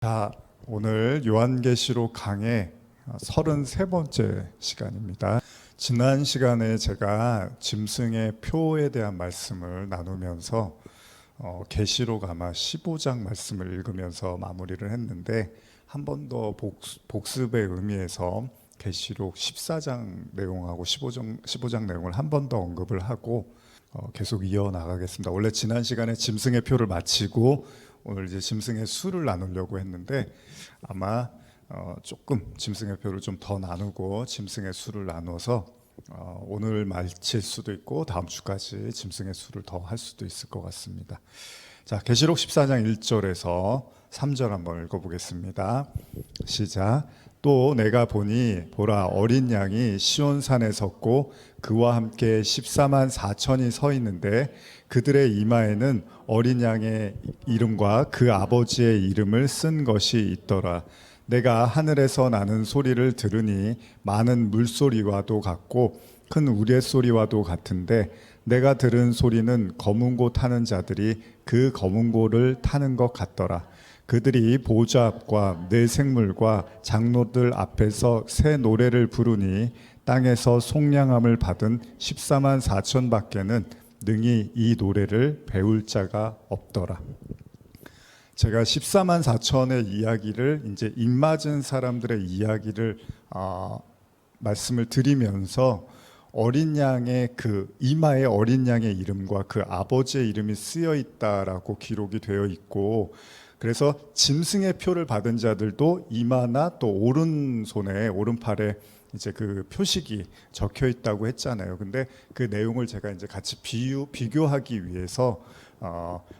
자, 오늘 요한계시록 강의 33번째 시간입니다. 지난 시간에 제가 짐승의 표에 대한 말씀을 나누면서 계시록 아마 15장 말씀을 읽으면서 마무리를 했는데, 한 번 더 복습의 의미에서 계시록 14장 내용하고 15장 내용을 한 번 더 언급을 하고 계속 이어나가겠습니다. 원래 지난 시간에 짐승의 표를 마치고 오늘 이제 짐승의 수를 나누려고 했는데, 아마 조금 짐승의 표를 좀 더 나누고 짐승의 수를 나눠서 오늘 마칠 수도 있고 다음 주까지 짐승의 수를 더 할 수도 있을 것 같습니다. 자, 계시록 14장 1절에서 3절 한번 읽어보겠습니다. 시작. 또 내가 보니 보라, 어린 양이 시온산에 섰고 그와 함께 14만 4천이 서 있는데, 그들의 이마에는 어린 양의 이름과 그 아버지의 이름을 쓴 것이 있더라. 내가 하늘에서 나는 소리를 들으니 많은 물소리와도 같고 큰 우레소리와도 같은데, 내가 들은 소리는 검은고 타는 자들이 그 검은고를 타는 것 같더라. 그들이 보좌 앞과 네 생물과 장로들 앞에서 새 노래를 부르니 땅에서 속량함을 받은 14만 4천 밖에는 능히 이 노래를 배울 자가 없더라. 제가 14만 4천의 이야기를, 이제 입맞은 사람들의 이야기를 말씀을 드리면서 어린 양의 그 이마에 어린 양의 이름과 그 아버지의 이름이 쓰여 있다라고 기록이 되어 있고, 그래서 짐승의 표를 받은 자들도 이마나 또 오른손에 오른팔에 이제 그 표식이 적혀 있다고 했잖아요. 근데 그 내용을 제가 이제 같이 비교하기 위해서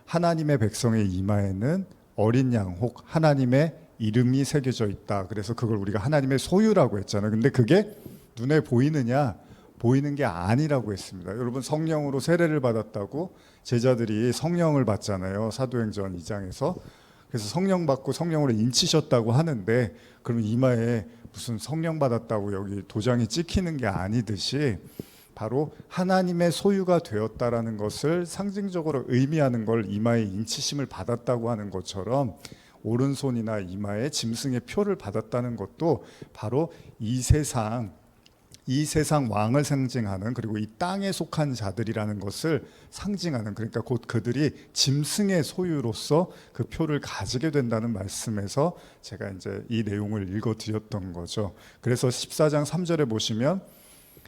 하나님의 백성의 이마에는 어린 양 혹 하나님의 이름이 새겨져 있다. 그래서 그걸 우리가 하나님의 소유라고 했잖아요. 근데 그게 눈에 보이느냐? 보이는 게 아니라고 했습니다. 여러분, 성령으로 세례를 받았다고 제자들이 성령을 받잖아요. 사도행전 2장에서. 그래서 성령 받고 성령으로 인치셨다고 하는데, 그럼 이마에 무슨 성령 받았다고 여기 도장이 찍히는 게 아니듯이, 바로 하나님의 소유가 되었다라는 것을 상징적으로 의미하는 걸 이마에 인치심을 받았다고 하는 것처럼, 오른손이나 이마에 짐승의 표를 받았다는 것도 바로 이 세상 왕을 상징하는, 그리고 이 땅에 속한 자들이라는 것을 상징하는, 그러니까 곧 그들이 짐승의 소유로서 그 표를 가지게 된다는 말씀에서 제가 이제 이 내용을 읽어드렸던 거죠. 그래서 14장 3절에 보시면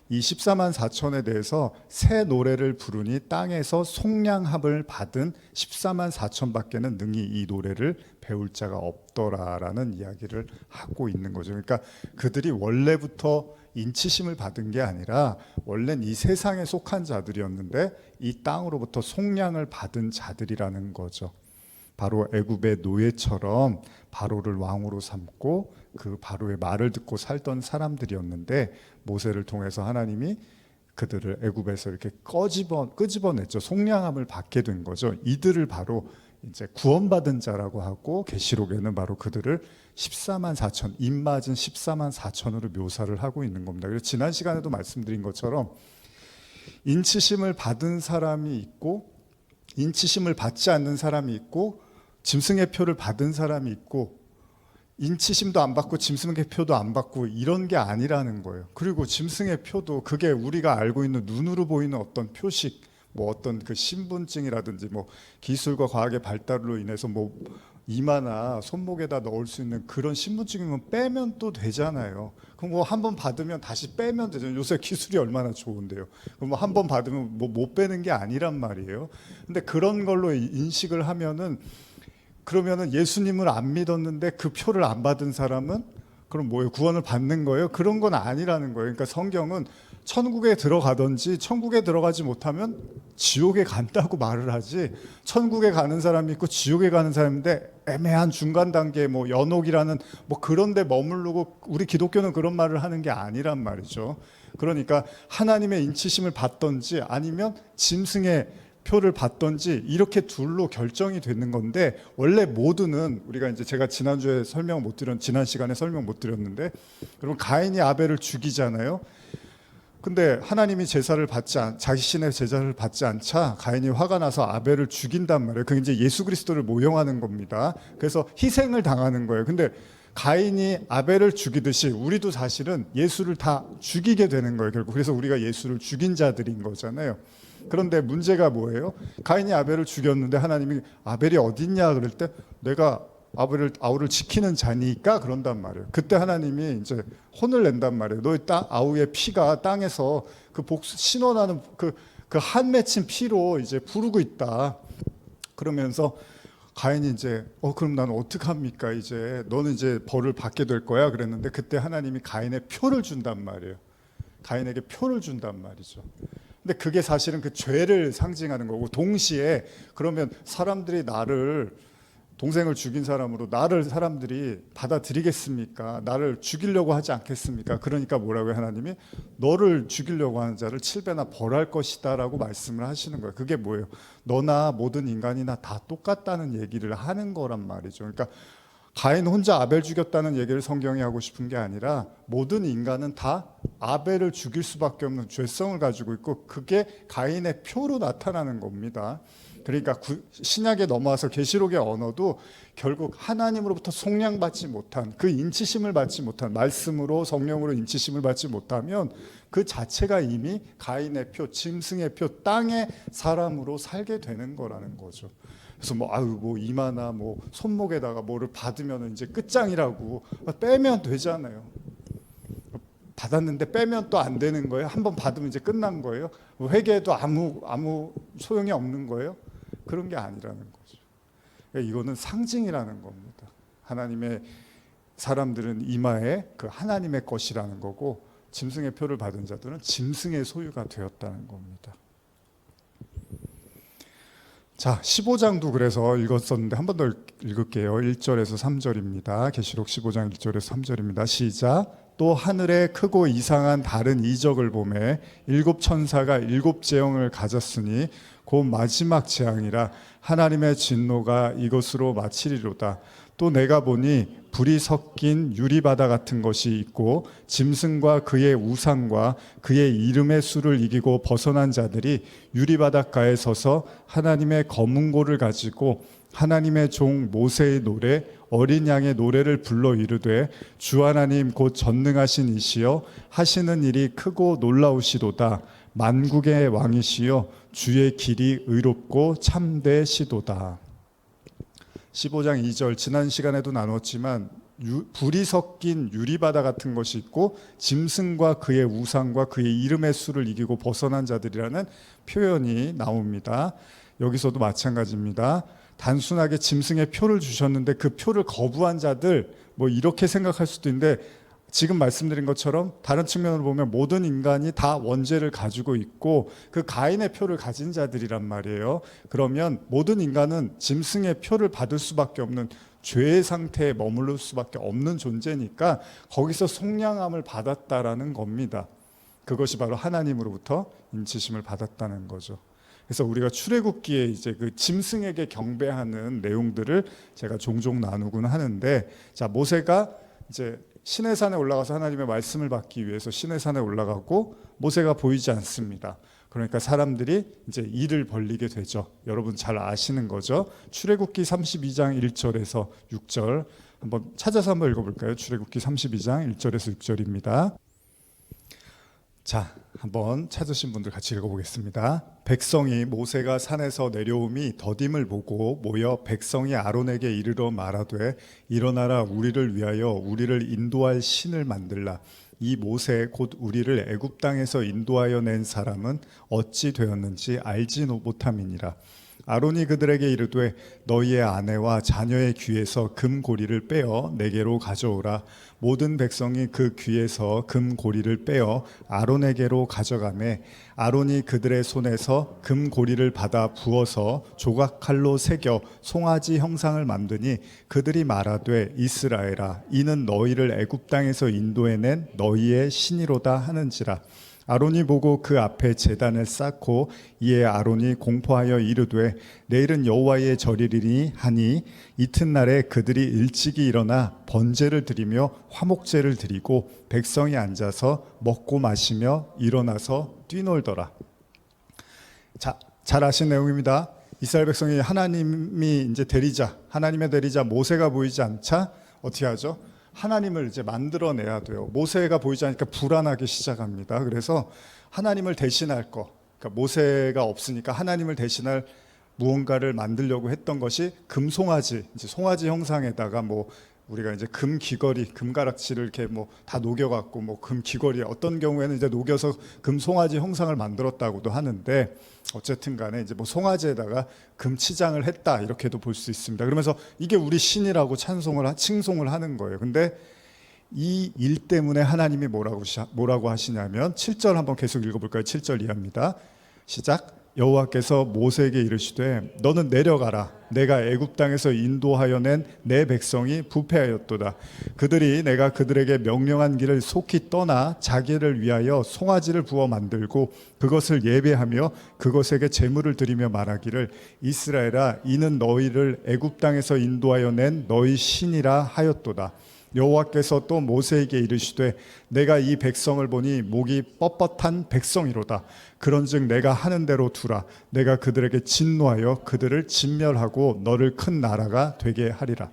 이 14만 4천에 대해서 새 노래를 부르니 땅에서 속량함을 받은 14만 4천 밖에는 능히 이 노래를 배울 자가 없더라라는 이야기를 하고 있는 거죠. 그러니까 그들이 원래부터 인치심을 받은 게 아니라 원래는 이 세상에 속한 자들이었는데 이 땅으로부터 속량을 받은 자들이라는 거죠. 바로 애굽의 노예처럼 바로를 왕으로 삼고 그 바로의 말을 듣고 살던 사람들이었는데, 모세를 통해서 하나님이 그들을 애굽에서 이렇게 끄집어냈죠. 속량함을 받게 된 거죠. 이들을 바로 이제 구원받은 자라고 하고, 계시록에는 바로 그들을 14만 4천, 입맞은 14만 4천으로 묘사를 하고 있는 겁니다. 그래서 지난 시간에도 말씀드린 것처럼 인치심을 받은 사람이 있고 인치심을 받지 않는 사람이 있고, 짐승의 표를 받은 사람이 있고, 인치심도 안 받고 짐승의 표도 안 받고 이런 게 아니라는 거예요. 그리고 짐승의 표도 그게 우리가 알고 있는 눈으로 보이는 어떤 표식, 뭐 어떤 그 신분증이라든지 뭐 기술과 과학의 발달로 인해서 뭐 이마나 손목에다 넣을 수 있는 그런 신분증이면 빼면 또 되잖아요. 그럼 뭐 한 번 받으면 다시 빼면 되잖아요. 요새 기술이 얼마나 좋은데요. 그럼 뭐 한 번 받으면 뭐 못 빼는 게 아니란 말이에요. 근데 그런 걸로 인식을 하면은, 그러면은 예수님을 안 믿었는데 그 표를 안 받은 사람은 그럼 뭐예요? 구원을 받는 거예요? 그런 건 아니라는 거예요. 그러니까 성경은 천국에 들어가든지 천국에 들어가지 못하면 지옥에 간다고 말을 하지, 천국에 가는 사람이 있고 지옥에 가는 사람인데 애매한 중간 단계, 뭐 연옥이라는 뭐 그런 데 머무르고, 우리 기독교는 그런 말을 하는 게 아니란 말이죠. 그러니까 하나님의 인치심을 받든지 아니면 짐승의 표를 받든지 이렇게 둘로 결정이 되는 건데, 원래 모두는 우리가 이제 제가 지난 시간에 설명 못 드렸는데, 그러면 가인이 아벨을 죽이잖아요. 근데 하나님이 자신의 제사를 받지 않자 가인이 화가 나서 아벨을 죽인단 말이에요. 그게 이제 예수 그리스도를 모형하는 겁니다. 그래서 희생을 당하는 거예요. 근데 가인이 아벨을 죽이듯이 우리도 사실은 예수를 다 죽이게 되는 거예요, 결국. 그래서 우리가 예수를 죽인 자들인 거잖아요. 그런데 문제가 뭐예요? 가인이 아벨을 죽였는데 하나님이 아벨이 어딨냐 그럴 때 내가 아우를 지키는 자니까 그런단 말이에요. 그때 하나님이 이제 혼을 낸단 말이에요. 너희 아우의 피가 땅에서 그 신원하는 그 한 맺힌 피로 이제 부르고 있다. 그러면서 가인이 이제 그럼 나는 어떡합니까? 이제 너는 이제 벌을 받게 될 거야. 그랬는데 그때 하나님이 가인의 표를 준단 말이에요. 가인에게 표를 준단 말이죠. 근데 그게 사실은 그 죄를 상징하는 거고, 동시에 그러면 사람들이 동생을 죽인 사람으로 나를 사람들이 받아들이겠습니까? 나를 죽이려고 하지 않겠습니까? 그러니까 뭐라고요? 하나님이 너를 죽이려고 하는 자를 7배나 벌할 것이다 라고 말씀을 하시는 거예요. 그게 뭐예요? 너나 모든 인간이나 다 똑같다는 얘기를 하는 거란 말이죠. 그러니까 가인 혼자 아벨 죽였다는 얘기를 성경이 하고 싶은 게 아니라 모든 인간은 다 아벨을 죽일 수밖에 없는 죄성을 가지고 있고, 그게 가인의 표로 나타나는 겁니다. 그러니까 신약에 넘어와서 계시록의 언어도 결국 하나님으로부터 속량받지 못한, 그 인치심을 받지 못한, 말씀으로 성령으로 인치심을 받지 못하면 그 자체가 이미 가인의 표, 짐승의 표, 땅의 사람으로 살게 되는 거라는 거죠. 그래서 뭐 이마나 뭐 손목에다가 뭐를 받으면 이제 끝장이라고 빼면 되잖아요. 받았는데 빼면 또 안 되는 거예요. 한번 받으면 이제 끝난 거예요. 회개해도 아무 소용이 없는 거예요. 그런 게 아니라는 거죠. 이거는 상징이라는 겁니다. 하나님의 사람들은 이마에 그 하나님의 것이라는 거고, 짐승의 표를 받은 자들은 짐승의 소유가 되었다는 겁니다. 자, 15장도 그래서 읽었었는데 한 번 더 읽을게요. 1절에서 3절입니다. 계시록 15장 1절에서 3절입니다. 시작. 또 하늘에 크고 이상한 다른 이적을 보매 7 천사가 7 재앙을 가졌으니 곧 마지막 재앙이라 하나님의 진노가 이것으로 마치리로다. 또 내가 보니 불이 섞인 유리바다 같은 것이 있고 짐승과 그의 우상과 그의 이름의 수를 이기고 벗어난 자들이 유리바닷가에 서서 하나님의 검은고를 가지고 하나님의 종 모세의 노래 어린 양의 노래를 불러 이르되 주 하나님 곧 전능하신 이시여 하시는 일이 크고 놀라우시도다. 만국의 왕이시여 주의 길이 의롭고 참되시도다. 15장 2절, 지난 시간에도 나눴지만 불이 섞인 유리바다 같은 것이 있고 짐승과 그의 우상과 그의 이름의 수를 이기고 벗어난 자들이라는 표현이 나옵니다. 여기서도 마찬가지입니다. 단순하게 짐승의 표를 주셨는데 그 표를 거부한 자들, 뭐 이렇게 생각할 수도 있는데, 지금 말씀드린 것처럼 다른 측면으로 보면 모든 인간이 다 원죄를 가지고 있고 그 가인의 표를 가진 자들이란 말이에요. 그러면 모든 인간은 짐승의 표를 받을 수밖에 없는 죄의 상태에 머무를 수밖에 없는 존재니까 거기서 속량함을 받았다라는 겁니다. 그것이 바로 하나님으로부터 인치심을 받았다는 거죠. 그래서 우리가 출애굽기에 이제 그 짐승에게 경배하는 내용들을 제가 종종 나누곤 하는데, 자, 모세가 이제 시내산에 올라가서 하나님의 말씀을 받기 위해서 시내산에 올라가고 모세가 보이지 않습니다. 그러니까 사람들이 이제 이를 벌리게 되죠. 여러분 잘 아시는 거죠. 출애굽기 32장 1절에서 6절 한번 찾아서 한번 읽어볼까요? 출애굽기 32장 1절에서 6절입니다. 자, 한번 찾으신 분들 같이 읽어보겠습니다. 백성이 모세가 산에서 내려옴이 더딤을 보고 모여 백성이 아론에게 이르러 말하되 일어나라 우리를 위하여 우리를 인도할 신을 만들라. 이 모세 곧 우리를 애굽 땅에서 인도하여 낸 사람은 어찌 되었는지 알지 못함이니라. 아론이 그들에게 이르되 너희의 아내와 자녀의 귀에서 금고리를 빼어 내게로 가져오라. 모든 백성이 그 귀에서 금고리를 빼어 아론에게로 가져가매 아론이 그들의 손에서 금고리를 받아 부어서 조각칼로 새겨 송아지 형상을 만드니 그들이 말하되 이스라엘아 이는 너희를 애굽 땅에서 인도해낸 너희의 신이로다 하는지라. 아론이 보고 그 앞에 제단을 쌓고 이에 아론이 공포하여 이르되 내일은 여호와의 절이리니 하니 이튿날에 그들이 일찍이 일어나 번제를 드리며 화목제를 드리고 백성이 앉아서 먹고 마시며 일어나서 뛰놀더라. 자, 잘 아신 내용입니다. 이스라엘 백성이 하나님이 이제 대리자, 하나님의 대리자 모세가 보이지 않자 어떻게 하죠? 하나님을 이제 만들어내야 돼요. 모세가 보이지 않으니까 불안하기 시작합니다. 그래서 하나님을 대신할 거, 그러니까 모세가 없으니까 하나님을 대신할 무언가를 만들려고 했던 것이 금송아지, 이제 송아지 형상에다가 뭐 우리가 이제 금 귀걸이, 금가락지를 이렇게 뭐 다 녹여갖고 뭐 금 귀걸이, 어떤 경우에는 이제 녹여서 금 송아지 형상을 만들었다고도 하는데 어쨌든간에 이제 뭐 송아지에다가 금 치장을 했다 이렇게도 볼 수 있습니다. 그러면서 이게 우리 신이라고 칭송을 하는 거예요. 근데 이 일 때문에 하나님이 뭐라고 하시냐면 7절 한번 계속 읽어볼까요? 7절 이하입니다. 시작. 여호와께서 모세에게 이르시되 너는 내려가라. 내가 애굽 땅에서 인도하여 낸 내 백성이 부패하였도다. 그들이 내가 그들에게 명령한 길을 속히 떠나 자기를 위하여 송아지를 부어 만들고 그것을 예배하며 그것에게 제물을 드리며 말하기를 이스라엘아 이는 너희를 애굽 땅에서 인도하여 낸 너희 신이라 하였도다. 여호와께서 또 모세에게 이르시되 내가 이 백성을 보니 목이 뻣뻣한 백성이로다. 그런즉 내가 하는 대로 두라. 내가 그들에게 진노하여 그들을 진멸하고 너를 큰 나라가 되게 하리라.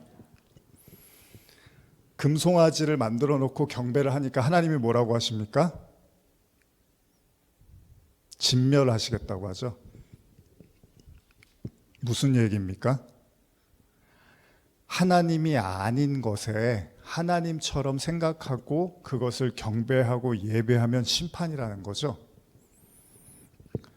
금송아지를 만들어 놓고 경배를 하니까 하나님이 뭐라고 하십니까? 진멸하시겠다고 하죠. 무슨 얘기입니까? 하나님이 아닌 것에 하나님처럼 생각하고 그것을 경배하고 예배하면 심판이라는 거죠.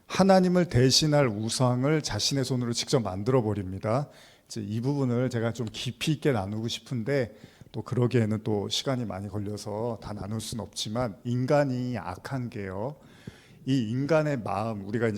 하나님을 대신할 우상을 자신의 손으로 직접 만들어 버립니다. 이제 이 부분을 제가 좀 깊이 있게 나누고 싶은데 또 그러기에는 또 시간이 많이 걸려서 다 나눌 수는 없지만 인간이 악한 게요. 이 인간의 마음, 우리가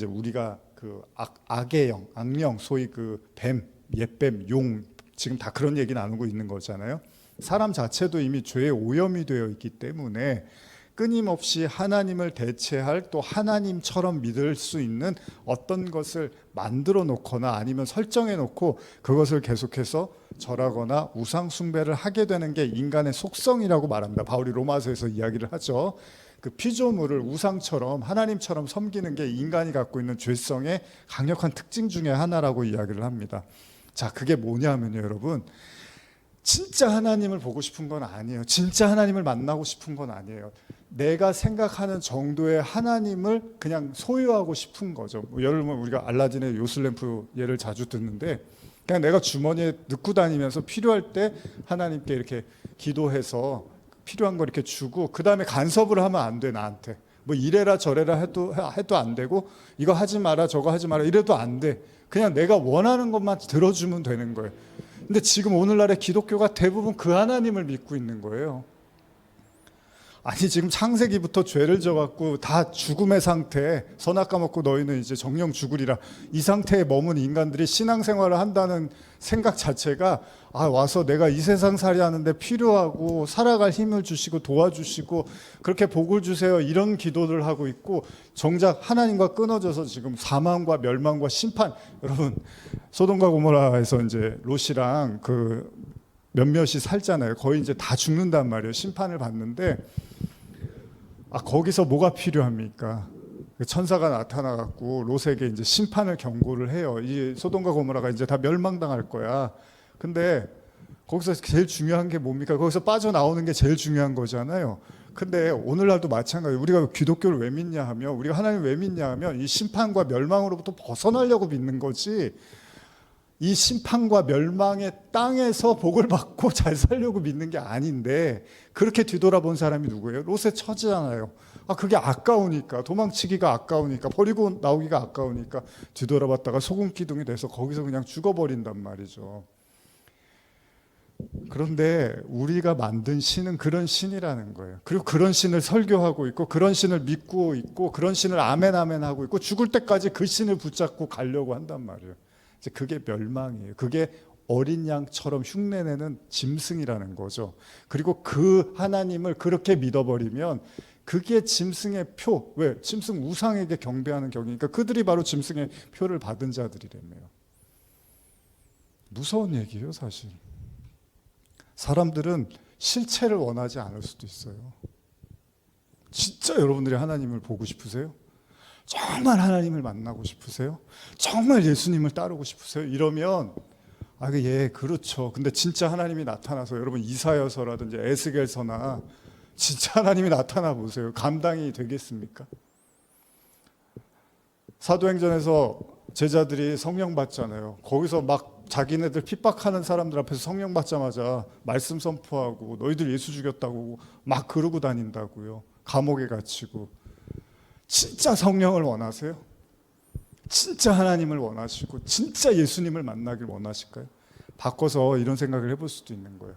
그 악의 영, 악령, 소위 그 뱀, 옛뱀, 용 지금 다 그런 얘기 나누고 있는 거잖아요. 사람 자체도 이미 죄에 오염이 되어 있기 때문에 끊임없이 하나님을 대체할 또 하나님처럼 믿을 수 있는 어떤 것을 만들어 놓거나 아니면 설정해 놓고 그것을 계속해서 절하거나 우상 숭배를 하게 되는 게 인간의 속성이라고 말합니다. 바울이 로마서에서 이야기를 하죠. 그 피조물을 우상처럼 하나님처럼 섬기는 게 인간이 갖고 있는 죄성의 강력한 특징 중에 하나라고 이야기를 합니다. 자, 그게 뭐냐면요, 여러분. 진짜 하나님을 보고 싶은 건 아니에요. 진짜 하나님을 만나고 싶은 건 아니에요. 내가 생각하는 정도의 하나님을 그냥 소유하고 싶은 거죠. 예를 들면 우리가 알라딘의 요술램프 예를 자주 듣는데 그냥 내가 주머니에 넣고 다니면서 필요할 때 하나님께 이렇게 기도해서 필요한 거 이렇게 주고 그 다음에 간섭을 하면 안 돼, 나한테. 뭐 이래라 저래라 해도 안 되고 이거 하지 마라 저거 하지 마라 이래도 안 돼. 그냥 내가 원하는 것만 들어주면 되는 거예요. 근데 지금 오늘날의 기독교가 대부분 그 하나님을 믿고 있는 거예요. 아니 지금 창세기부터 죄를 져갖고 다 죽음의 상태, 선악 까먹고 너희는 이제 정령 죽으리라, 이 상태에 머문 인간들이 신앙생활을 한다는 생각 자체가 와서 내가 이 세상 살이 하는데 필요하고 살아갈 힘을 주시고 도와주시고 그렇게 복을 주세요 이런 기도를 하고 있고 정작 하나님과 끊어져서 지금 사망과 멸망과 심판. 여러분 소돔과 고모라에서 이제 롯이랑 그 몇몇이 살잖아요. 거의 이제 다 죽는단 말이에요. 심판을 받는데 거기서 뭐가 필요합니까? 천사가 나타나갖고 롯에게 이제 심판을 경고를 해요. 이 소돔과 고모라가 이제 다 멸망당할 거야. 근데 거기서 제일 중요한 게 뭡니까? 거기서 빠져나오는 게 제일 중요한 거잖아요. 근데 오늘날도 마찬가지예요. 우리가 기독교를 왜 믿냐 하면, 우리가 하나님을 왜 믿냐 하면 이 심판과 멸망으로부터 벗어나려고 믿는 거지, 이 심판과 멸망의 땅에서 복을 받고 잘 살려고 믿는 게 아닌데, 그렇게 뒤돌아본 사람이 누구예요? 롯의 처지잖아요. 그게 아까우니까, 도망치기가 아까우니까, 버리고 나오기가 아까우니까 뒤돌아봤다가 소금 기둥이 돼서 거기서 그냥 죽어버린단 말이죠. 그런데 우리가 만든 신은 그런 신이라는 거예요. 그리고 그런 신을 설교하고 있고 그런 신을 믿고 있고 그런 신을 아멘 아멘 하고 있고 죽을 때까지 그 신을 붙잡고 가려고 한단 말이에요. 이제 그게 멸망이에요. 그게 어린 양처럼 흉내내는 짐승이라는 거죠. 그리고 그 하나님을 그렇게 믿어버리면 그게 짐승의 표. 왜? 짐승 우상에게 경배하는 격이니까 그들이 바로 짐승의 표를 받은 자들이라며요. 무서운 얘기예요, 사실. 사람들은 실체를 원하지 않을 수도 있어요. 진짜 여러분들이 하나님을 보고 싶으세요? 정말 하나님을 만나고 싶으세요? 정말 예수님을 따르고 싶으세요? 이러면 예, 그렇죠. 근데 진짜 하나님이 나타나서 여러분 이사야서라든지 에스겔서나 진짜 하나님이 나타나 보세요. 감당이 되겠습니까? 사도행전에서 제자들이 성령 받잖아요. 거기서 막 자기네들 핍박하는 사람들 앞에서 성령 받자마자 말씀 선포하고 너희들 예수 죽였다고 막 그러고 다닌다고요. 감옥에 갇히고. 진짜 성령을 원하세요? 진짜 하나님을 원하시고 진짜 예수님을 만나길 원하실까요? 바꿔서 이런 생각을 해볼 수도 있는 거예요.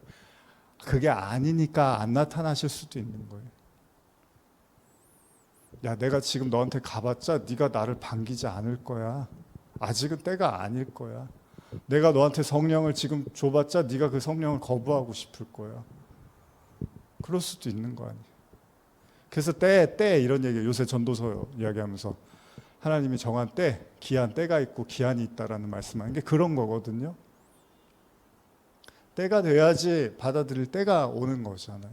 그게 아니니까 안 나타나실 수도 있는 거예요. 야, 내가 지금 너한테 가봤자 네가 나를 반기지 않을 거야. 아직은 때가 아닐 거야. 내가 너한테 성령을 지금 줘봤자 네가 그 성령을 거부하고 싶을 거야. 그럴 수도 있는 거 아니에요. 그래서 때 이런 얘기, 요새 전도서 이야기하면서 하나님이 정한 때, 기한 때가 있고 기한이 있다라는 말씀하는 게 그런 거거든요. 때가 돼야지 받아들일 때가 오는 거잖아요.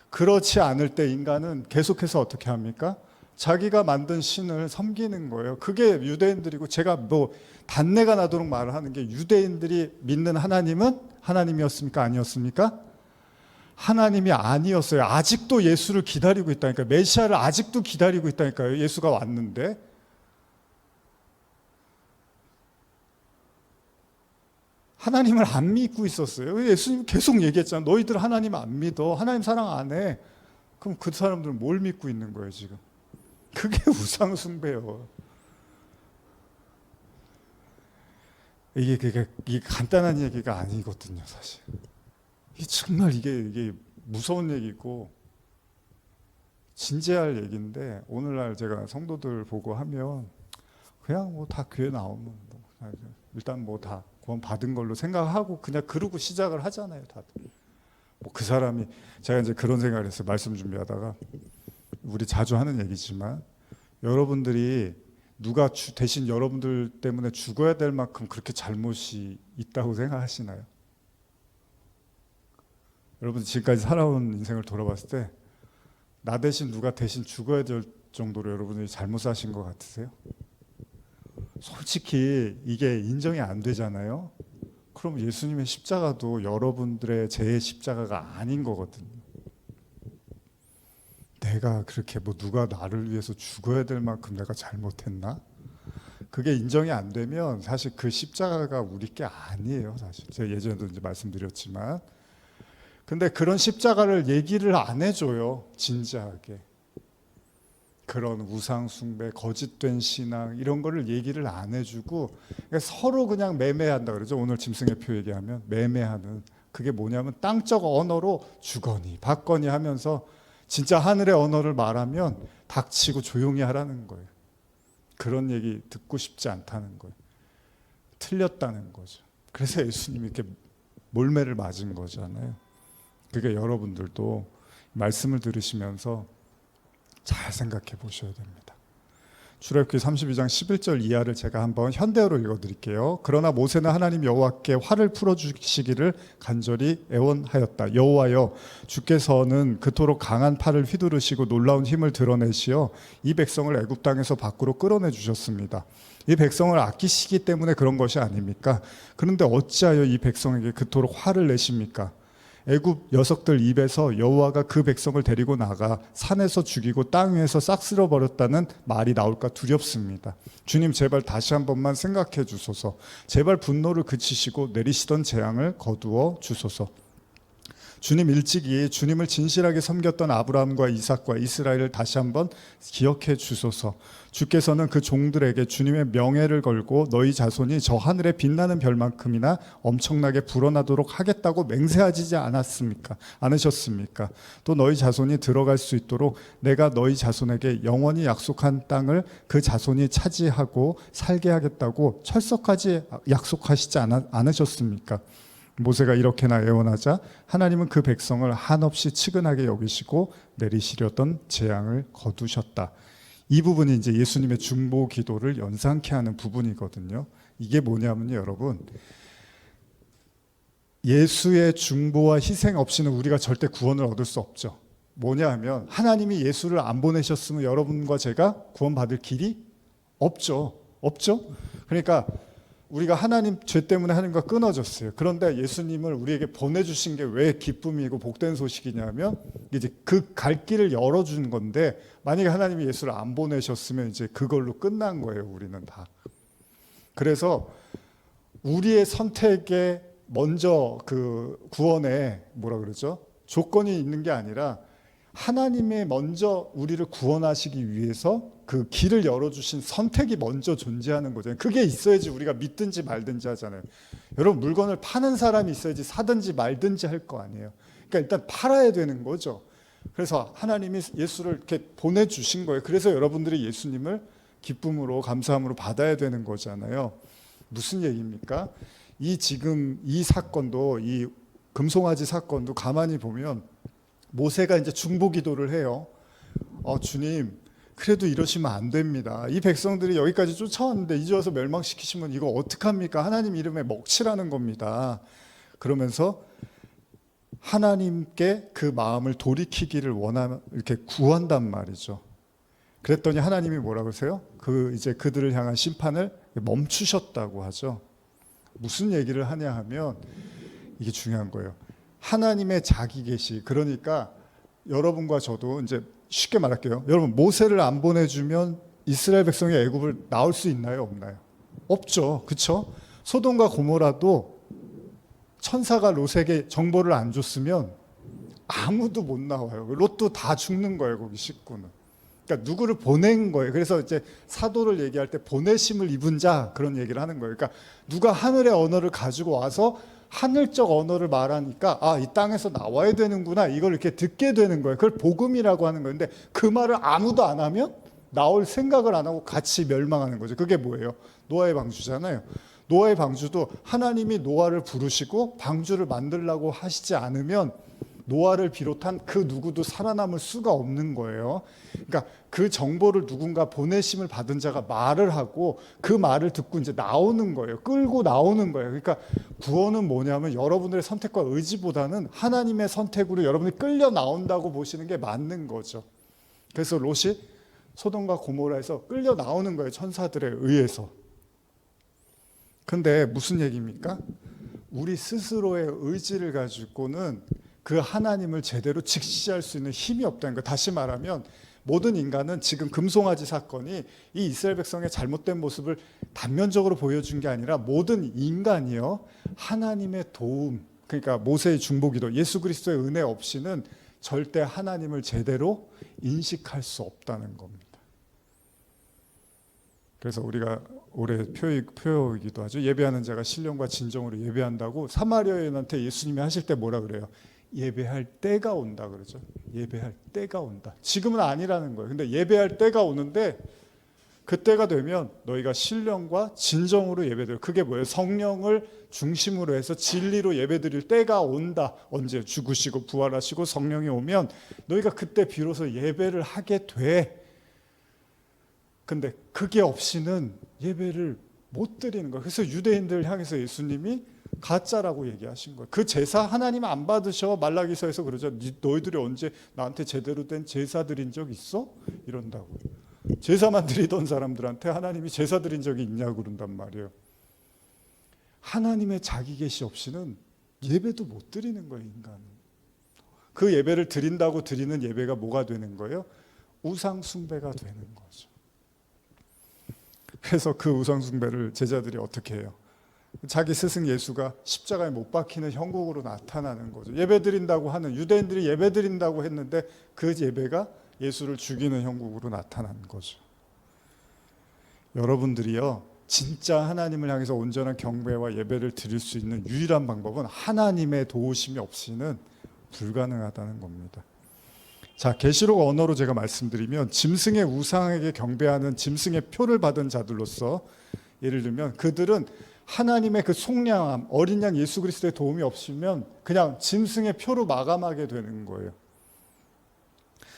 그렇지 않을 때 인간은 계속해서 어떻게 합니까? 자기가 만든 신을 섬기는 거예요. 그게 유대인들이고, 제가 뭐 단내가 나도록 말을 하는 게, 유대인들이 믿는 하나님은 하나님이었습니까? 아니었습니까? 하나님이 아니었어요. 아직도 예수를 기다리고 있다니까요. 메시아를 아직도 기다리고 있다니까요. 예수가 왔는데. 하나님을 안 믿고 있었어요. 예수님 계속 얘기했잖아요. 너희들 하나님 안 믿어. 하나님 사랑 안 해. 그럼 그 사람들은 뭘 믿고 있는 거예요, 지금? 그게 우상 숭배예요. 이게 간단한 얘기가 아니거든요, 사실. 정말 이게 무서운 얘기고 진지할 얘기인데, 오늘날 제가 성도들 보고 하면 그냥 뭐 다 교회 나오면 뭐 일단 뭐 다 구원 받은 걸로 생각하고 그냥 그러고 시작을 하잖아요, 다들. 뭐 그 사람이, 제가 이제 그런 생각을 했어요. 말씀 준비하다가, 우리 자주 하는 얘기지만 여러분들이 누가 대신 여러분들 때문에 죽어야 될 만큼 그렇게 잘못이 있다고 생각하시나요? 여러분 지금까지 살아온 인생을 돌아봤을 때 나 대신 누가 대신 죽어야 될 정도로 여러분들이 잘못 사신 것 같으세요? 솔직히 이게 인정이 안 되잖아요. 그럼 예수님의 십자가도 여러분들의 제 십자가가 아닌 거거든요. 내가 그렇게 뭐 누가 나를 위해서 죽어야 될 만큼 내가 잘못했나? 그게 인정이 안 되면 사실 그 십자가가 우리 게 아니에요, 사실. 제가 예전에도 이제 말씀드렸지만. 근데 그런 십자가를 얘기를 안 해줘요, 진지하게. 그런 우상 숭배, 거짓된 신앙 이런 거를 얘기를 안 해주고, 그러니까 서로 그냥 매매한다 그러죠. 오늘 짐승의 표 얘기하면 매매하는, 그게 뭐냐면 땅적 언어로 주거니 받거니 하면서 진짜 하늘의 언어를 말하면 닥치고 조용히 하라는 거예요. 그런 얘기 듣고 싶지 않다는 거예요. 틀렸다는 거죠. 그래서 예수님이 이렇게 몰매를 맞은 거잖아요. 그게 여러분들도 말씀을 들으시면서 잘 생각해 보셔야 됩니다. 출애굽기 32장 11절 이하를 제가 한번 현대어로 읽어드릴게요. 그러나 모세는 하나님 여호와께 화를 풀어주시기를 간절히 애원하였다. 여호와여, 주께서는 그토록 강한 팔을 휘두르시고 놀라운 힘을 드러내시어 이 백성을 애굽 땅에서 밖으로 끌어내 주셨습니다. 이 백성을 아끼시기 때문에 그런 것이 아닙니까? 그런데 어찌하여 이 백성에게 그토록 화를 내십니까? 애굽 녀석들 입에서 여호와가 그 백성을 데리고 나가 산에서 죽이고 땅 위에서 싹 쓸어버렸다는 말이 나올까 두렵습니다. 주님, 제발 다시 한 번만 생각해 주소서. 제발 분노를 그치시고 내리시던 재앙을 거두어 주소서. 주님, 일찍이 주님을 진실하게 섬겼던 아브라함과 이삭과 이스라엘을 다시 한번 기억해 주소서. 주께서는 그 종들에게 주님의 명예를 걸고 너희 자손이 저 하늘에 빛나는 별만큼이나 엄청나게 불어나도록 하겠다고 맹세하지 않으셨습니까? 또 너희 자손이 들어갈 수 있도록 내가 너희 자손에게 영원히 약속한 땅을 그 자손이 차지하고 살게 하겠다고 철석까지 약속하시지 않으셨습니까? 모세가 이렇게나 애원하자 하나님은 그 백성을 한없이 측은하게 여기시고 내리시려던 재앙을 거두셨다. 이 부분이 이제 예수님의 중보 기도를 연상케 하는 부분이거든요. 이게 뭐냐면요, 여러분, 예수의 중보와 희생 없이는 우리가 절대 구원을 얻을 수 없죠. 뭐냐 하면 하나님이 예수를 안 보내셨으면 여러분과 제가 구원받을 길이 없죠. 그러니까 우리가 하나님 죄 때문에 하나님과 끊어졌어요. 그런데 예수님을 우리에게 보내주신 게 왜 기쁨이고 복된 소식이냐면 이제 그 갈 길을 열어준 건데, 만약에 하나님이 예수를 안 보내셨으면 이제 그걸로 끝난 거예요. 우리는 다. 그래서 우리의 선택에 먼저 그 구원에 뭐라 그러죠? 조건이 있는 게 아니라 하나님의 먼저 우리를 구원하시기 위해서 그 길을 열어주신 선택이 먼저 존재하는 거잖아요. 그게 있어야지 우리가 믿든지 말든지 하잖아요. 여러분, 물건을 파는 사람이 있어야지 사든지 말든지 할 거 아니에요. 그러니까 일단 팔아야 되는 거죠. 그래서 하나님이 예수를 이렇게 보내주신 거예요. 그래서 여러분들이 예수님을 기쁨으로 감사함으로 받아야 되는 거잖아요. 무슨 얘기입니까? 지금 이 사건도, 이 금송아지 사건도 가만히 보면 모세가 이제 중보 기도를 해요. 주님, 그래도 이러시면 안 됩니다. 이 백성들이 여기까지 쫓아왔는데 이제 와서 멸망시키시면 이거 어떡합니까? 하나님 이름에 먹칠하는 겁니다. 그러면서 하나님께 그 마음을 돌이키기를 이렇게 구한단 말이죠. 그랬더니 하나님이 뭐라고 하세요? 이제 그들을 향한 심판을 멈추셨다고 하죠. 무슨 얘기를 하냐 하면 이게 중요한 거예요. 하나님의 자기 계시, 그러니까 여러분과 저도 이제 쉽게 말할게요. 여러분, 모세를 안 보내주면 이스라엘 백성이 애굽을 나올 수 있나요, 없나요? 없죠, 그렇죠? 소돔과 고모라도 천사가 롯에게 정보를 안 줬으면 아무도 못 나와요. 롯도 다 죽는 거예요, 거기 식구는. 그러니까 누구를 보낸 거예요. 그래서 이제 사도를 얘기할 때 보내심을 입은 자, 그런 얘기를 하는 거예요. 그러니까 누가 하늘의 언어를 가지고 와서 하늘적 언어를 말하니까 이 땅에서 나와야 되는구나, 이걸 이렇게 듣게 되는 거예요. 그걸 복음이라고 하는 건데, 그 말을 아무도 안 하면 나올 생각을 안 하고 같이 멸망하는 거죠. 그게 뭐예요? 노아의 방주잖아요. 노아의 방주도 하나님이 노아를 부르시고 방주를 만들라고 하시지 않으면 노아를 비롯한 그 누구도 살아남을 수가 없는 거예요. 그러니까 그 정보를 누군가 보내심을 받은 자가 말을 하고 그 말을 듣고 이제 나오는 거예요. 끌고 나오는 거예요. 그러니까 구원은 뭐냐면 여러분들의 선택과 의지보다는 하나님의 선택으로 여러분이 끌려 나온다고 보시는 게 맞는 거죠. 그래서 롯이 소돔과 고모라에서 끌려 나오는 거예요. 천사들에 의해서. 근데 무슨 얘기입니까? 우리 스스로의 의지를 가지고는 그 하나님을 제대로 직시할 수 있는 힘이 없다는 거. 다시 말하면 모든 인간은 지금 금송아지 사건이 이 이스라엘 백성의 잘못된 모습을 단면적으로 보여준 게 아니라 모든 인간이요, 하나님의 도움, 그러니까 모세의 중보기도, 예수 그리스도의 은혜 없이는 절대 하나님을 제대로 인식할 수 없다는 겁니다. 그래서 우리가 올해 표이기도 하죠. 예배하는 자가 신령과 진정으로 예배한다고 사마리아 여인한테 예수님이 하실 때 뭐라 그래요? 예배할 때가 온다 그러죠. 예배할 때가 온다. 지금은 아니라는 거예요. 근데 예배할 때가 오는데 그때가 되면 너희가 신령과 진정으로 예배드려. 그게 뭐예요? 성령을 중심으로 해서 진리로 예배드릴 때가 온다. 언제? 죽으시고 부활하시고 성령이 오면 너희가 그때 비로소 예배를 하게 돼. 근데 그게 없이는 예배를 못 드리는 거예요. 그래서 유대인들 향해서 예수님이 가짜라고 얘기하신 거예요. 그 제사 하나님 안 받으셔. 말라기서에서 그러죠. 너희들이 언제 나한테 제대로 된 제사 드린 적 있어? 이런다고요. 제사만 드리던 사람들한테 하나님이 제사 드린 적이 있냐고 그런단 말이에요. 하나님의 자기 계시 없이는 예배도 못 드리는 거예요, 인간은. 그 예배를 드린다고 드리는 예배가 뭐가 되는 거예요? 우상 숭배가 되는 거죠. 그래서 그 우상 숭배를 제자들이 어떻게 해요? 자기 스승 예수가 십자가에 못 박히는 형국으로 나타나는 거죠. 예배드린다고 하는, 유대인들이 예배드린다고 했는데 그 예배가 예수를 죽이는 형국으로 나타나는 거죠. 여러분들이요, 진짜 하나님을 향해서 온전한 경배와 예배를 드릴 수 있는 유일한 방법은 하나님의 도우심이 없이는 불가능하다는 겁니다. 자, 계시록 언어로 제가 말씀드리면 짐승의 우상에게 경배하는 짐승의 표를 받은 자들로서, 예를 들면 그들은 하나님의 그 속량함, 어린 양 예수 그리스도의 도움이 없으면 그냥 짐승의 표로 마감하게 되는 거예요.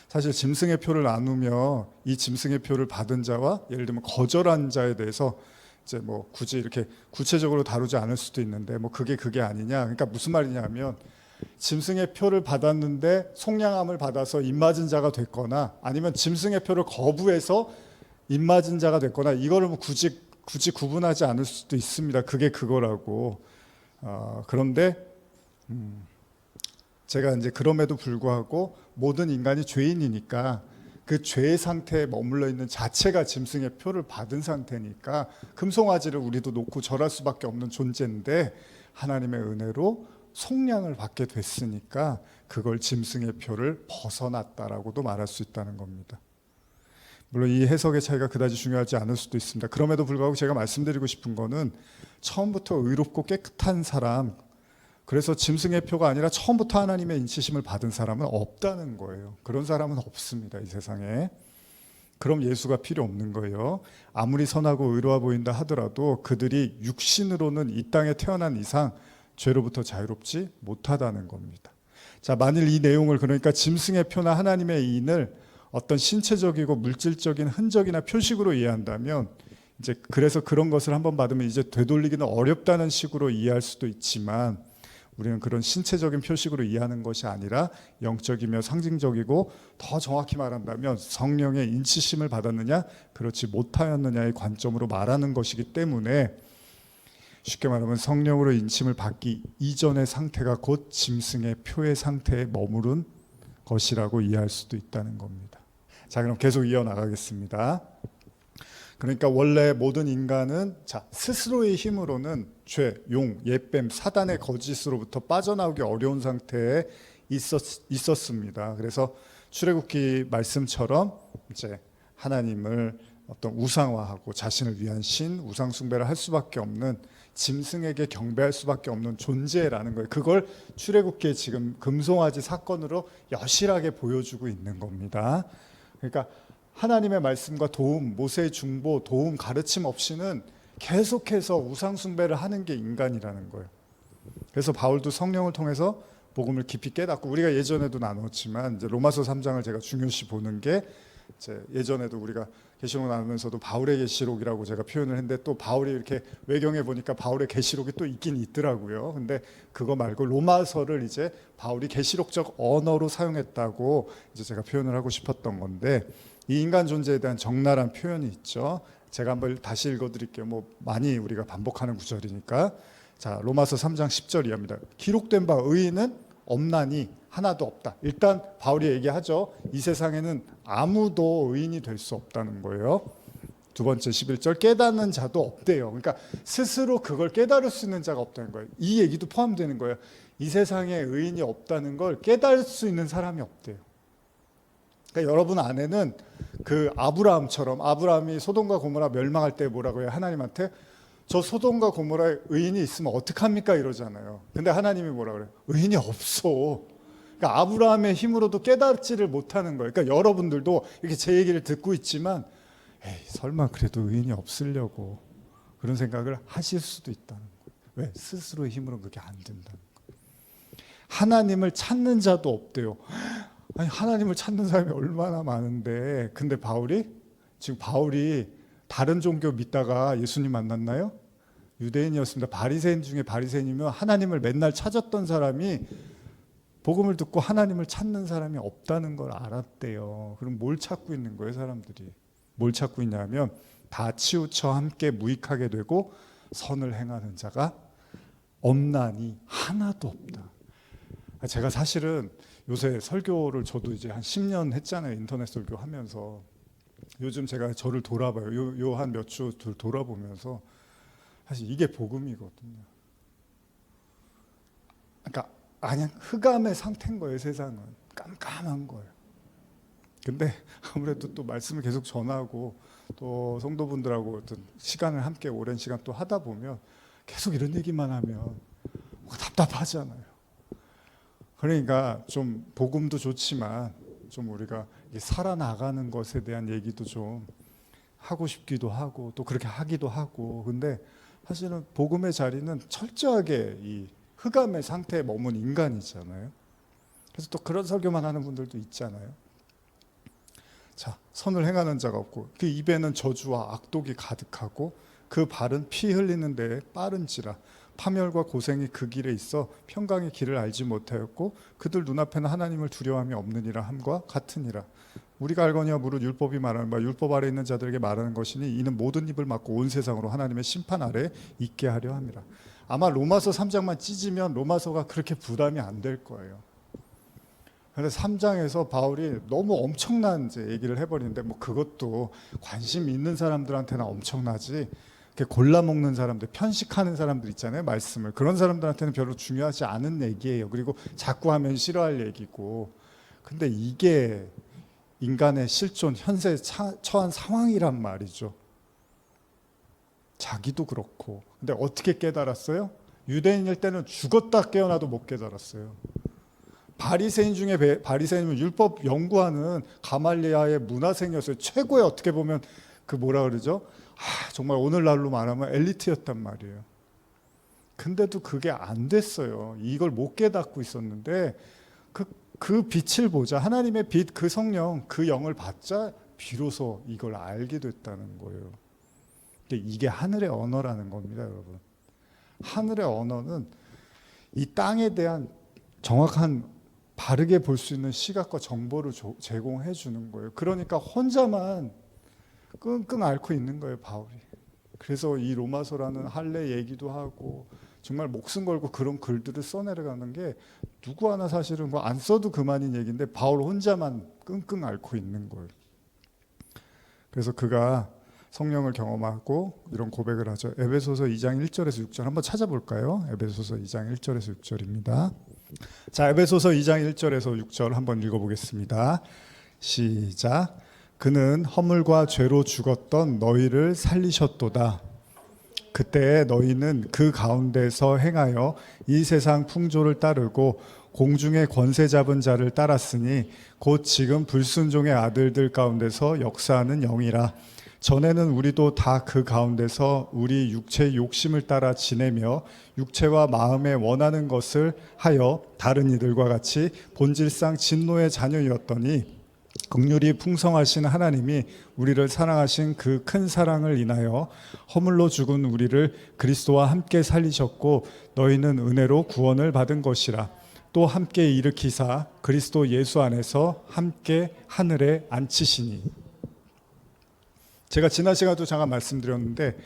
사실 짐승의 표를 나누며 이 짐승의 표를 받은 자와 예를 들면 거절한 자에 대해서 이제 뭐 굳이 이렇게 구체적으로 다루지 않을 수도 있는데 뭐 그게 아니냐. 그러니까 무슨 말이냐면 짐승의 표를 받았는데 속량함을 받아서 입맞은 자가 됐거나 아니면 짐승의 표를 거부해서 입맞은 자가 됐거나 이거를 뭐 굳이 구분하지 않을 수도 있습니다. 그게 그거라고. 그런데 제가 이제 그럼에도 불구하고 모든 인간이 죄인이니까 그 죄의 상태에 머물러 있는 자체가 짐승의 표를 받은 상태니까 금송아지를 우리도 놓고 절할 수밖에 없는 존재인데 하나님의 은혜로 속량을 받게 됐으니까 그걸 짐승의 표를 벗어났다라고도 말할 수 있다는 겁니다. 물론 이 해석의 차이가 그다지 중요하지 않을 수도 있습니다. 그럼에도 불구하고 제가 말씀드리고 싶은 거는 처음부터 의롭고 깨끗한 사람, 그래서 짐승의 표가 아니라 처음부터 하나님의 인치심을 받은 사람은 없다는 거예요. 그런 사람은 없습니다, 이 세상에. 그럼 예수가 필요 없는 거예요. 아무리 선하고 의로워 보인다 하더라도 그들이 육신으로는 이 땅에 태어난 이상 죄로부터 자유롭지 못하다는 겁니다. 자, 만일 이 내용을 그러니까 짐승의 표나 하나님의 의인을 어떤 신체적이고 물질적인 흔적이나 표식으로 이해한다면 이제 그래서 그런 것을 한번 받으면 이제 되돌리기는 어렵다는 식으로 이해할 수도 있지만 우리는 그런 신체적인 표식으로 이해하는 것이 아니라 영적이며 상징적이고 더 정확히 말한다면 성령의 인치심을 받았느냐 그렇지 못하였느냐의 관점으로 말하는 것이기 때문에 쉽게 말하면 성령으로 인침을 받기 이전의 상태가 곧 짐승의 표의 상태에 머무른 것이라고 이해할 수도 있다는 겁니다. 자, 그럼 계속 이어나가겠습니다. 그러니까 원래 모든 인간은 스스로의 힘으로는 죄, 용, 옛뱀, 사단의 거짓으로부터 빠져나오기 어려운 상태에 있었습니다. 그래서 출애굽기 말씀처럼 이제 하나님을 어떤 우상화하고 자신을 위한 신, 우상 숭배를 할 수밖에 없는 짐승에게 경배할 수밖에 없는 존재라는 거예요. 그걸 출애굽기에 지금 금송아지 사건으로 여실하게 보여주고 있는 겁니다. 그러니까 하나님의 말씀과 도움, 모세의 중보, 도움, 가르침 없이는 계속해서 우상 숭배를 하는 게 인간이라는 거예요. 그래서 바울도 성령을 통해서 복음을 깊이 깨닫고 우리가 예전에도 나눴지만 이제 로마서 3장을 제가 중요시 보는 게 이제 예전에도 우리가 계시록 나누면서도 바울의 계시록이라고 제가 표현을 했는데 또 바울이 이렇게 외경에 보니까 바울의 계시록이 또 있긴 있더라고요. 근데 그거 말고 로마서를 이제 바울이 계시록적 언어로 사용했다고 이제 제가 표현을 하고 싶었던 건데 이 인간 존재에 대한 적나라한 표현이 있죠. 제가 한번 다시 읽어드릴게요. 뭐 많이 우리가 반복하는 구절이니까. 자, 로마서 3장 10절 이하입니다. 기록된 바 의인은 없나니 하나도 없다. 일단 바울이 얘기하죠. 이 세상에는 아무도 의인이 될 수 없다는 거예요. 두 번째 11절 깨닫는 자도 없대요. 그러니까 스스로 그걸 깨달을 수 있는 자가 없다는 거예요. 이 얘기도 포함되는 거예요. 이 세상에 의인이 없다는 걸 깨달을 수 있는 사람이 없대요. 그러니까 여러분 안에는 그 아브라함처럼 아브라함이 소돔과 고모라 멸망할 때 뭐라고 해요? 하나님한테 저 소돔과 고모라에 의인이 있으면 어떡합니까? 이러잖아요. 근데 하나님이 뭐라 그래요? 의인이 없어. 그러니까 아브라함의 힘으로도 깨닫지를 못하는 거예요. 그러니까 여러분들도 이렇게 제 얘기를 듣고 있지만 에이, 설마 그래도 의인이 없으려고 그런 생각을 하실 수도 있다는 거예요. 왜? 스스로의 힘으로는 그렇게 안 된다는 거예요. 하나님을 찾는 자도 없대요. 아니, 하나님을 찾는 사람이 얼마나 많은데 근데 지금 바울이 다른 종교 믿다가 예수님 만났나요? 유대인이었습니다. 바리새인 중에 바리새인이면 하나님을 맨날 찾았던 사람이 복음을 듣고 하나님을 찾는 사람이 없다는 걸 알았대요. 그럼 뭘 찾고 있는 거예요, 사람들이? 뭘 찾고 있냐면 다 치우쳐 함께 무익하게 되고 선을 행하는 자가 없나니 하나도 없다. 제가 사실은 요새 설교를 저도 이제 한 10년 했잖아요. 인터넷 설교 하면서. 요즘 제가 저를 돌아봐요. 요 한 몇 주 돌아보면서 사실 이게 복음이거든요. 그러니까 그냥 흑암의 상태인 거예요. 세상은 깜깜한 거예요. 근데 아무래도 또 말씀을 계속 전하고 또 성도분들하고 어떤 시간을 함께 오랜 시간 또 하다 보면 계속 이런 얘기만 하면 답답하잖아요. 그러니까 좀 복음도 좋지만 좀 우리가 살아나가는 것에 대한 얘기도 좀 하고 싶기도 하고 또 그렇게 하기도 하고 근데 사실은 복음의 자리는 철저하게 이 흑암의 상태에 머문 인간이잖아요. 그래서 또 그런 설교만 하는 분들도 있잖아요. 자, 선을 행하는 자가 없고 그 입에는 저주와 악독이 가득하고 그 발은 피 흘리는 데에 빠른지라 파멸과 고생이 그 길에 있어 평강의 길을 알지 못하였고 그들 눈앞에는 하나님을 두려워함이 없느니라 함과 같으니라. 우리가 알거니와 무릇 율법이 말하는 바 율법 아래 있는 자들에게 말하는 것이니 이는 모든 입을 막고 온 세상으로 하나님의 심판 아래 있게 하려 함이라. 아마 로마서 3장만 찢으면 로마서가 그렇게 부담이 안 될 거예요. 그런데 3장에서 바울이 너무 엄청난 이제 얘기를 해버리는데 뭐 그것도 관심 있는 사람들한테는 엄청나지 이렇게 골라 먹는 사람들, 편식하는 사람들 있잖아요, 말씀을. 그런 사람들한테는 별로 중요하지 않은 얘기예요. 그리고 자꾸 하면 싫어할 얘기고. 근데 이게 인간의 실존, 현세에 처한 상황이란 말이죠. 자기도 그렇고. 근데 어떻게 깨달았어요? 유대인일 때는 죽었다 깨어나도 못 깨달았어요. 바리새인 중에 바리새인은 율법 연구하는 가말리아의 문화생이었어요. 최고의 어떻게 보면 그 뭐라 그러죠? 정말 오늘날로 말하면 엘리트였단 말이에요. 근데도 그게 안 됐어요. 이걸 못 깨닫고 있었는데 그 빛을 보자, 하나님의 빛, 그 성령, 그 영을 받자 비로소 이걸 알게 됐다는 거예요. 이게 하늘의 언어라는 겁니다, 여러분. 하늘의 언어는 이 땅에 대한 정확한 바르게 볼 수 있는 시각과 정보를 제공해 주는 거예요. 그러니까 혼자만 끙끙 앓고 있는 거예요, 바울이. 그래서 이 로마서라는 할례 얘기도 하고 정말 목숨 걸고 그런 글들을 써내려가는 게 누구 하나 사실은 뭐 안 써도 그만인 얘기인데 바울 혼자만 끙끙 앓고 있는 거예요. 그래서 그가 성령을 경험하고 이런 고백을 하죠. 에베소서 2장 1절에서 6절 한번 찾아볼까요? 에베소서 2장 1절에서 6절입니다. 자, 에베소서 2장 1절에서 6절 한번 읽어보겠습니다. 시작. 그는 허물과 죄로 죽었던 너희를 살리셨도다. 그때 너희는 그 가운데서 행하여 이 세상 풍조를 따르고 공중의 권세 잡은 자를 따랐으니 곧 지금 불순종의 아들들 가운데서 역사하는 영이라. 전에는 우리도 다 그 가운데서 우리 육체의 욕심을 따라 지내며 육체와 마음에 원하는 것을 하여 다른 이들과 같이 본질상 진노의 자녀였더니 긍휼이 풍성하신 하나님이 우리를 사랑하신 그 큰 사랑을 인하여 허물로 죽은 우리를 그리스도와 함께 살리셨고 너희는 은혜로 구원을 받은 것이라. 또 함께 일으키사 그리스도 예수 안에서 함께 하늘에 앉히시니. 제가 지난 시간에도 잠깐 말씀드렸는데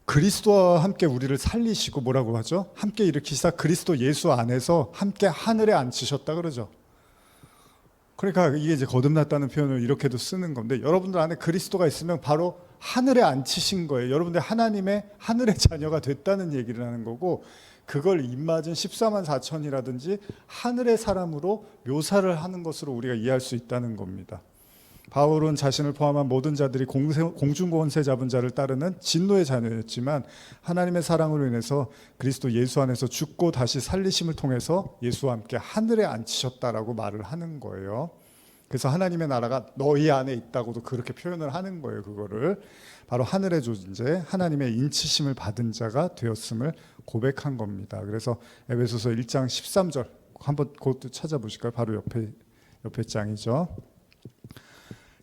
그리스도와 함께 우리를 살리시고 뭐라고 하죠? 함께 일으키사 그리스도 예수 안에서 함께 하늘에 앉히셨다 그러죠. 그러니까 이게 이제 거듭났다는 표현을 이렇게도 쓰는 건데 여러분들 안에 그리스도가 있으면 바로 하늘에 앉히신 거예요. 여러분들 하나님의 하늘의 자녀가 됐다는 얘기를 하는 거고 그걸 입맞은 14만 4천이라든지 하늘의 사람으로 묘사를 하는 것으로 우리가 이해할 수 있다는 겁니다. 바울은 자신을 포함한 모든 자들이 공중권세 잡은 자를 따르는 진노의 자녀였지만 하나님의 사랑으로 인해서 그리스도 예수 안에서 죽고 다시 살리심을 통해서 예수와 함께 하늘에 앉히셨다라고 말을 하는 거예요. 그래서 하나님의 나라가 너희 안에 있다고도 그렇게 표현을 하는 거예요. 그거를 바로 하늘의 존재, 하나님의 인치심을 받은 자가 되었음을 고백한 겁니다. 그래서 에베소서 1장 13절 한번 그것도 찾아보실까요? 바로 옆에 장이죠.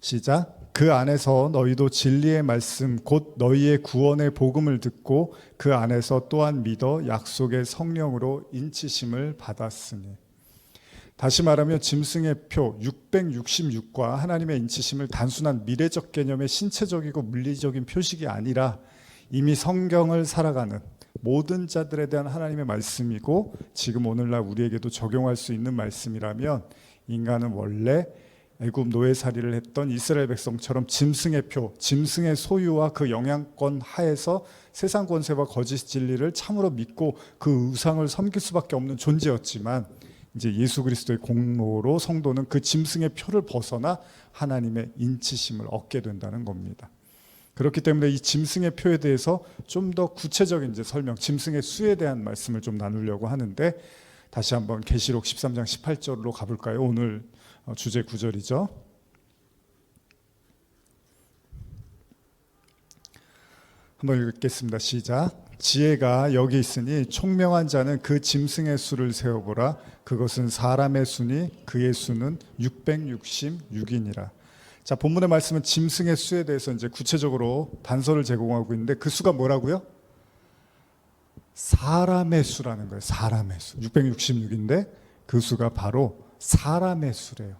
시작. 그 안에서 너희도 진리의 말씀 곧 너희의 구원의 복음을 듣고 그 안에서 또한 믿어 약속의 성령으로 인치심을 받았으니. 다시 말하면 짐승의 표 666과 하나님의 인치심을 단순한 미래적 개념의 신체적이고 물리적인 표식이 아니라 이미 성경을 살아가는 모든 자들에 대한 하나님의 말씀이고 지금 오늘날 우리에게도 적용할 수 있는 말씀이라면 인간은 원래 애굽 노예살이를 했던 이스라엘 백성처럼 짐승의 표, 짐승의 소유와 그 영향권 하에서 세상 권세와 거짓 진리를 참으로 믿고 그 우상을 섬길 수밖에 없는 존재였지만 이제 예수 그리스도의 공로로 성도는 그 짐승의 표를 벗어나 하나님의 인치심을 얻게 된다는 겁니다. 그렇기 때문에 이 짐승의 표에 대해서 좀 더 구체적인 이제 설명, 짐승의 수에 대한 말씀을 좀 나누려고 하는데 다시 한번 계시록 13장 18절로 가볼까요? 오늘 주제 구절이죠. 한번 읽겠습니다. 시작. 지혜가 여기 있으니 총명한 자는 그 짐승의 수를 세어보라. 그것은 사람의 수니 그의 수는 666이니라. 자, 본문의 말씀은 짐승의 수에 대해서 이제 구체적으로 단서를 제공하고 있는데 그 수가 뭐라고요? 사람의 수라는 거예요. 사람의 수. 666인데 그 수가 바로 사람의 수래요.